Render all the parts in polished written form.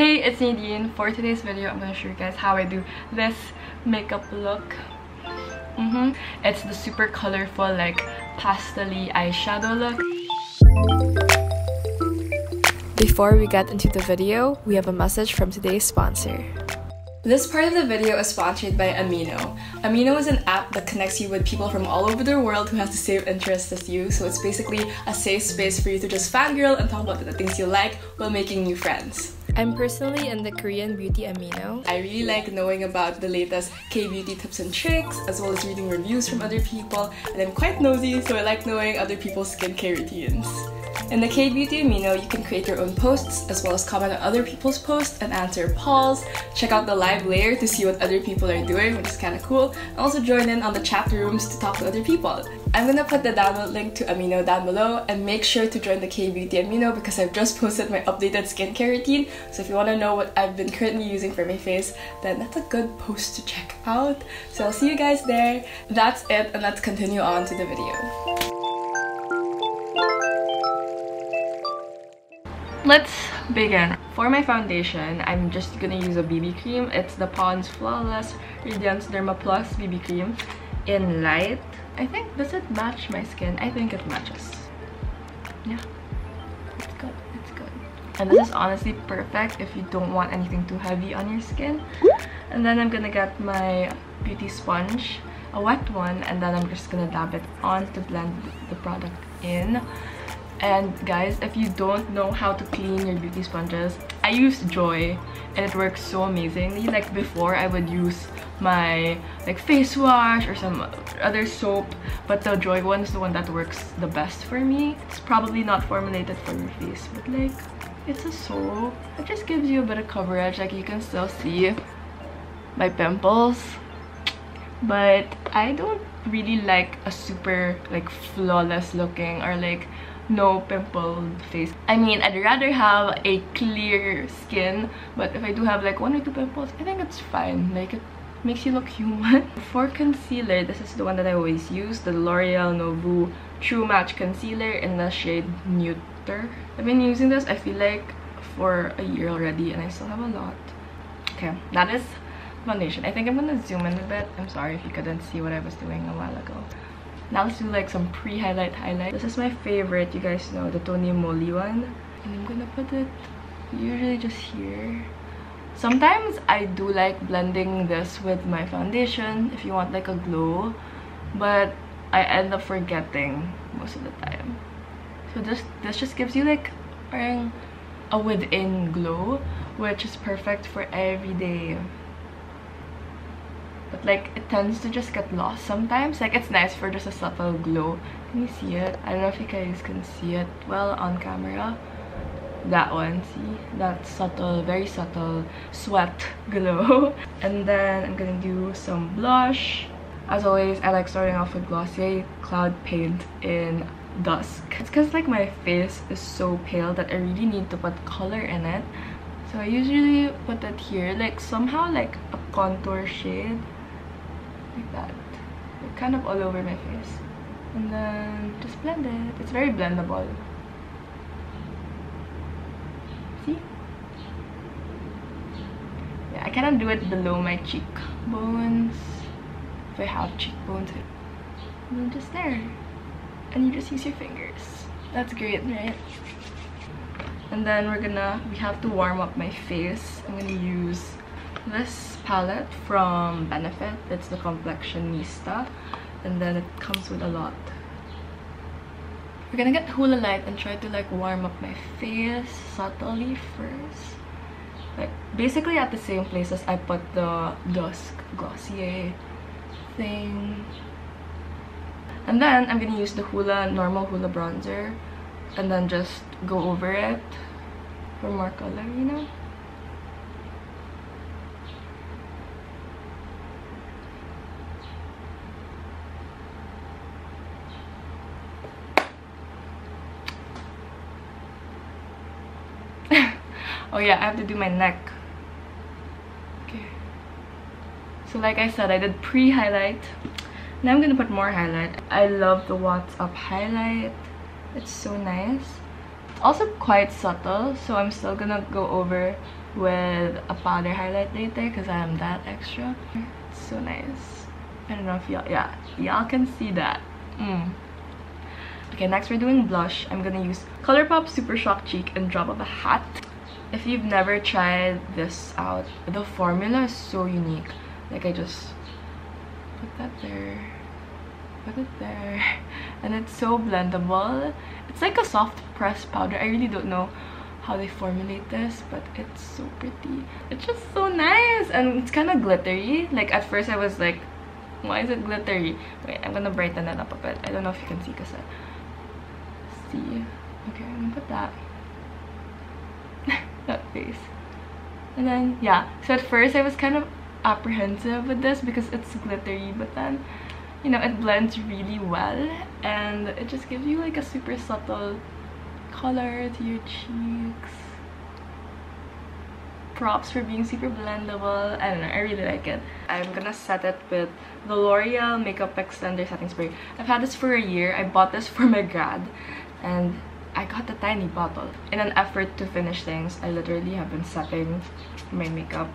Hey, it's Nadine. For today's video, I'm going to show you guys how I do this makeup look. It's the super colorful, like, pastel-y eyeshadow look. Before we get into the video, we have a message from today's sponsor. This part of the video is sponsored by Amino. Amino is an app that connects you with people from all over the world who have the same interests as you, so it's basically a safe space for you to just fangirl and talk about the things you like while making new friends. I'm personally in the Korean beauty Amino. I really like knowing about the latest K-beauty tips and tricks, as well as reading reviews from other people, and I'm quite nosy, so I like knowing other people's skincare routines. In the K-beauty Amino, you can create your own posts, as well as comment on other people's posts and answer polls. Check out the live layer to see what other people are doing, which is kind of cool, and also join in on the chat rooms to talk to other people. I'm gonna put the download link to Amino down below, and make sure to join the K-beauty Amino because I've just posted my updated skincare routine, so if you want to know what I've been currently using for my face, then that's a good post to check out. So I'll see you guys there. That's it, and let's continue on to the video. Let's begin. For my foundation, I'm just gonna use a BB cream. It's the Pond's Flawless Radiance Derma Plus BB cream in light. I think, does it match my skin? I think it matches. Yeah, it's good, it's good. And this is honestly perfect if you don't want anything too heavy on your skin. And then I'm gonna get my beauty sponge, a wet one, and then I'm just gonna dab it on to blend the product in. And guys, if you don't know how to clean your beauty sponges, I use Joy and it works so amazingly. Like before, I would use my like face wash or some other soap, but the Joy one is the one that works the best for me. It's probably not formulated for your face, but like, it's a soap. It just gives you a bit of coverage. Like you can still see my pimples, but I don't really like a super like flawless looking or like no pimple face. I mean, I'd rather have a clear skin, but if I do have like 1 or 2 pimples, I think it's fine. Like it makes you look human. For concealer, this is the one that I always use, the L'Oreal Nobu True Match Concealer in the shade Neuter. I've been using this, I feel like, for a year already, and I still have a lot. Okay, that is foundation. I think I'm gonna zoom in a bit. I'm sorry if you couldn't see what I was doing a while ago. Now let's do like some pre-highlight highlight. This is my favorite, you guys know, the Tony Moly one. And I'm gonna put it usually just here. Sometimes I do like blending this with my foundation if you want like a glow, but I end up forgetting most of the time. So this just gives you like a within glow, which is perfect for every day. But like it tends to just get lost sometimes. Like it's nice for just a subtle glow. Can you see it? I don't know if you guys can see it well on camera. That one, see? That subtle, very subtle sweat glow. And then I'm gonna do some blush. As always, I like starting off with Glossier Cloud Paint in Dusk. It's because like my face is so pale that I really need to put color in it. So I usually put it here, like somehow like a contour shade. Like that. Like kind of all over my face. And then just blend it. It's very blendable. See? Yeah, I cannot do it below my cheekbones. If I have cheekbones. And then just there. And you just use your fingers. That's great, right? And then we have to warm up my face. I'm gonna use this palette from Benefit. It's the Complexionista, and then it comes with a lot. We're gonna get Hula Light and try to like warm up my face subtly first, like basically at the same place as I put the Dusk Glossier thing. And then I'm gonna use the normal Hula bronzer and then just go over it for more color, you know. Oh yeah, I have to do my neck. Okay. So like I said, I did pre-highlight. Now I'm gonna put more highlight. I love the What's Up highlight. It's so nice. also quite subtle, so I'm still gonna go over with a powder highlight later because I am that extra. It's so nice. I don't know if y'all, yeah, y'all can see that. Okay, next we're doing blush. I'm gonna use ColourPop Super Shock Cheek and Drop of a Hat. If you've never tried this out, the formula is so unique. Like, I just put that there, put it there, and it's so blendable. It's like a soft pressed powder. I really don't know how they formulate this, but it's so pretty. It's just so nice, and it's kind of glittery. Like, at first I was like, why is it glittery? Wait, I'm gonna brighten it up a bit. I don't know if you can see, because see. Okay, I'm gonna put that that face. And then yeah, so at first I was kind of apprehensive with this because it's glittery, but then, you know, it blends really well and it just gives you like a super subtle color to your cheeks. Props for being super blendable. I don't know, I really like it. I'm gonna set it with the L'Oreal Makeup Extender Setting Spray. I've had this for a year. I bought this for my grad and I got a tiny bottle. In an effort to finish things, I literally have been setting my makeup.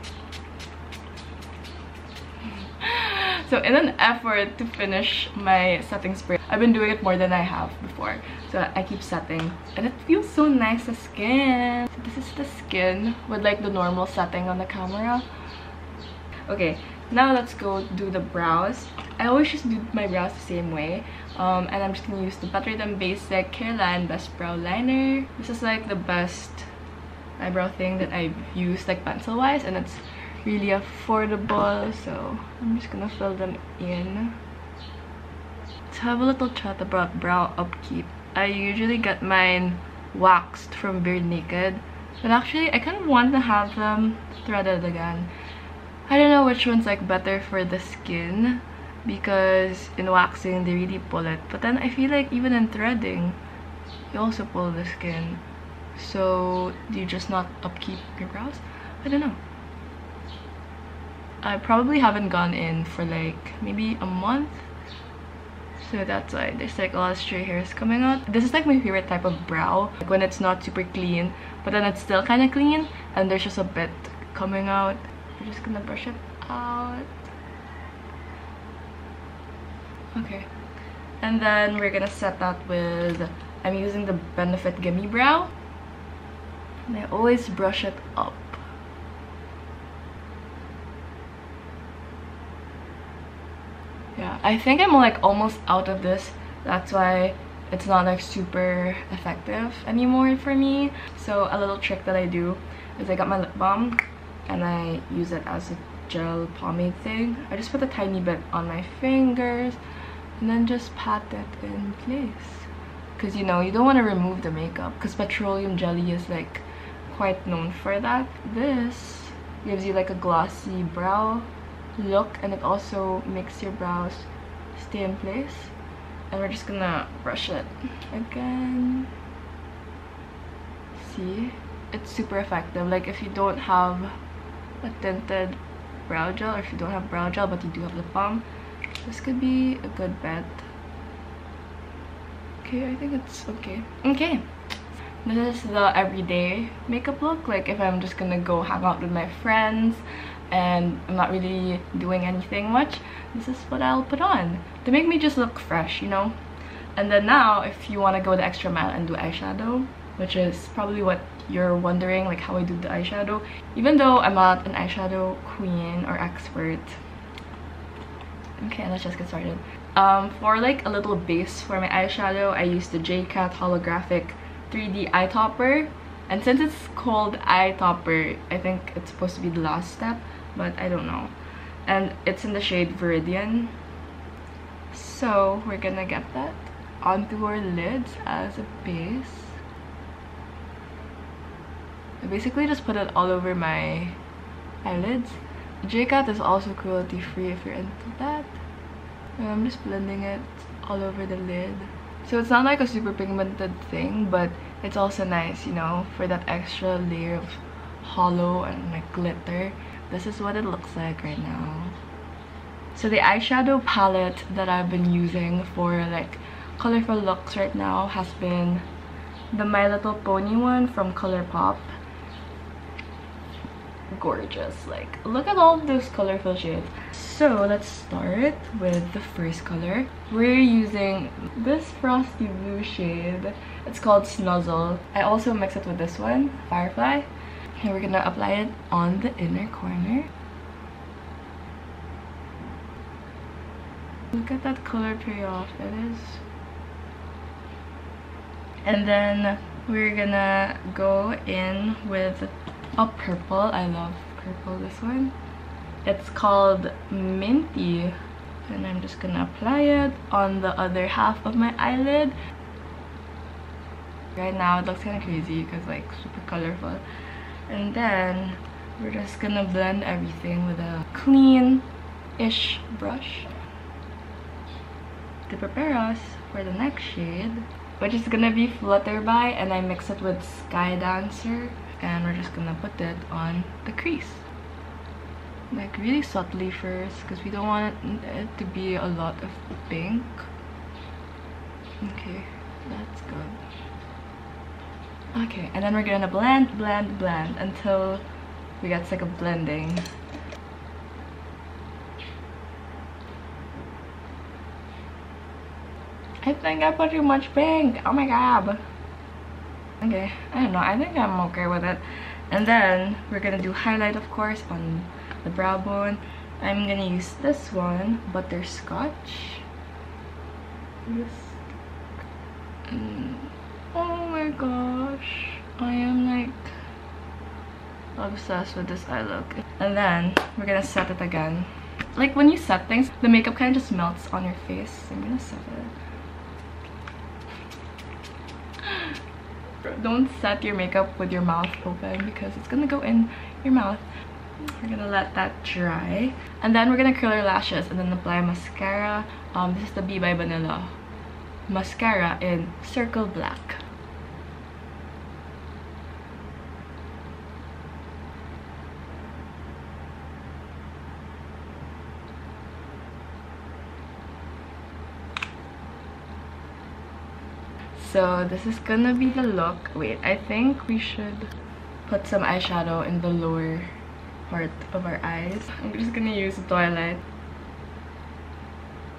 So in an effort to finish my setting spray, I've been doing it more than I have before. So I keep setting and it feels so nice to skin. So this is the skin with like the normal setting on the camera. Okay, now let's go do the brows. I always just do my brows the same way. And I'm just gonna use the Better Than Basic Careline Best Brow Liner. This is like the best eyebrow thing that I've used, like pencil wise, and it's really affordable, so I'm just gonna fill them in. To have a little chat about brow upkeep, I usually get mine waxed from Beard Naked, but actually I kind of want to have them threaded again. I don't know which one's like better for the skin, because in waxing they really pull it, but then I feel like even in threading you also pull the skin. So do you just not upkeep your brows? I don't know. I probably haven't gone in for like maybe a month, so that's why there's like a lot of stray hairs coming out. This is like my favorite type of brow, like when it's not super clean but then it's still kind of clean and there's just a bit coming out. We're just gonna brush it out. Okay, and then we're gonna set that with, I'm using the Benefit Gimmer Brow, and I always brush it up. Yeah, I think I'm like almost out of this. That's why it's not like super effective anymore for me. So a little trick that I do is I got my lip balm and I use it as a gel pomade thing. I just put a tiny bit on my fingers and then just pat it in place. Because you know, you don't want to remove the makeup because petroleum jelly is like quite known for that. This gives you like a glossy brow look and it also makes your brows stay in place. And we're just gonna brush it again. See, it's super effective. Like if you don't have a tinted brow gel, or if you don't have brow gel but you do have lip balm, this could be a good bet. Okay, I think it's okay. Okay, this is the everyday makeup look. Like if I'm just gonna go hang out with my friends and I'm not really doing anything much, this is what I'll put on to make me just look fresh, you know. And then now if you want to go the extra mile and do eyeshadow, which is probably what you're wondering, like how I do the eyeshadow, even though I'm not an eyeshadow queen or expert. Okay, let's just get started. For like a little base for my eyeshadow, I used the JCat holographic 3D eye topper, and since it's called eye topper, I think it's supposed to be the last step, but I don't know. And it's in the shade Viridian, so we're gonna get that onto our lids as a base. I basically just put it all over my eyelids. JCat is also cruelty free if you're into that. And I'm just blending it all over the lid. So it's not like a super pigmented thing, but it's also nice, you know, for that extra layer of hollow and like glitter. This is what it looks like right now. So the eyeshadow palette that I've been using for like colorful looks right now has been the My Little Pony one from ColourPop. Gorgeous. Like, look at all of those colorful shades. So let's start with the first color. We're using this frosty blue shade. It's called Snuzzle. I also mix it with this one, Firefly. And we're gonna apply it on the inner corner. Look at that color payoff. It is. And then we're gonna go in with a purple. I love purple, this one. It's called Minty. And I'm just gonna apply it on the other half of my eyelid. Right now it looks kind of crazy because like super colorful. And then we're just gonna blend everything with a clean-ish brush to prepare us for the next shade, which is gonna be Flutterby, and I mix it with Sky Dancer, and we're just gonna put it on the crease, like really subtly first, because we don't want it to be a lot of pink. Okay, that's good. Okay, and then we're gonna blend until we get sick of blending. I think I put too much pink. Oh my god. Okay, I don't know. I think I'm okay with it. And then we're gonna do highlight, of course, on the brow bone. I'm gonna use this one, Butterscotch. Oh my gosh. I am like obsessed with this eye look. And then we're gonna set it again. Like when you set things, the makeup kind of just melts on your face. I'm gonna set it. Don't set your makeup with your mouth open because it's gonna go in your mouth. We're gonna let that dry, and then we're gonna curl our lashes and then apply mascara. This is the Be by Vanilla mascara in Circle Black. So this is gonna be the look. Wait, I think we should put some eyeshadow in the lower part of our eyes. I'm just gonna use Twilight.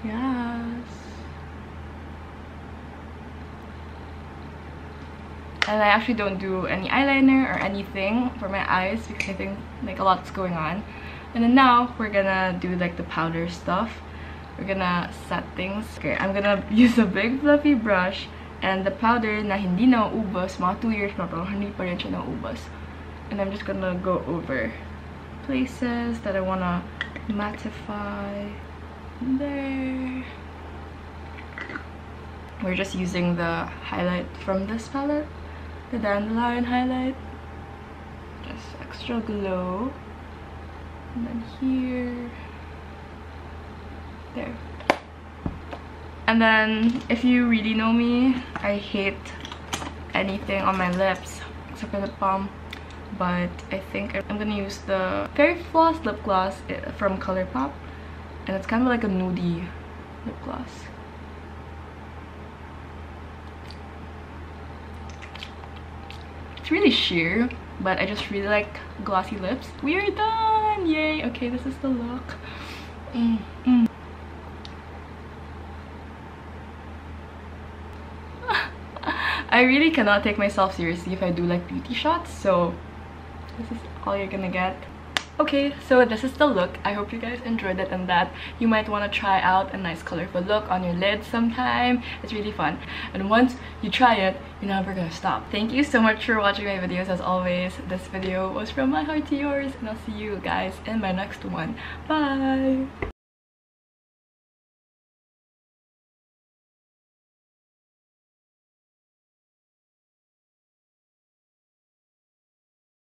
Yes. And I actually don't do any eyeliner or anything for my eyes because I think like a lot's going on. And then now we're gonna do like the powder stuff. We're gonna set things. Okay, I'm gonna use a big fluffy brush. And the powder na hindi nauubos, mga 2 years na, pero hindi pa rin siya nauubos. And I'm just gonna go over places that I wanna mattify. There. We're just using the highlight from this palette, the Dandelion highlight. Just extra glow. And then here. There. And then, if you really know me, I hate anything on my lips except for the lip balm. But I think I'm gonna use the Fairy Floss lip gloss from ColourPop, and it's kind of like a nudie lip gloss. It's really sheer, but I just really like glossy lips. We are done! Yay! Okay, this is the look. I really cannot take myself seriously if I do like beauty shots, so this is all you're gonna get. Okay, so this is the look. I hope you guys enjoyed it and that you might want to try out a nice colorful look on your lids sometime. It's really fun, and once you try it, you're never gonna stop. Thank you so much for watching my videos. As always, this video was from my heart to yours, and I'll see you guys in my next one. Bye!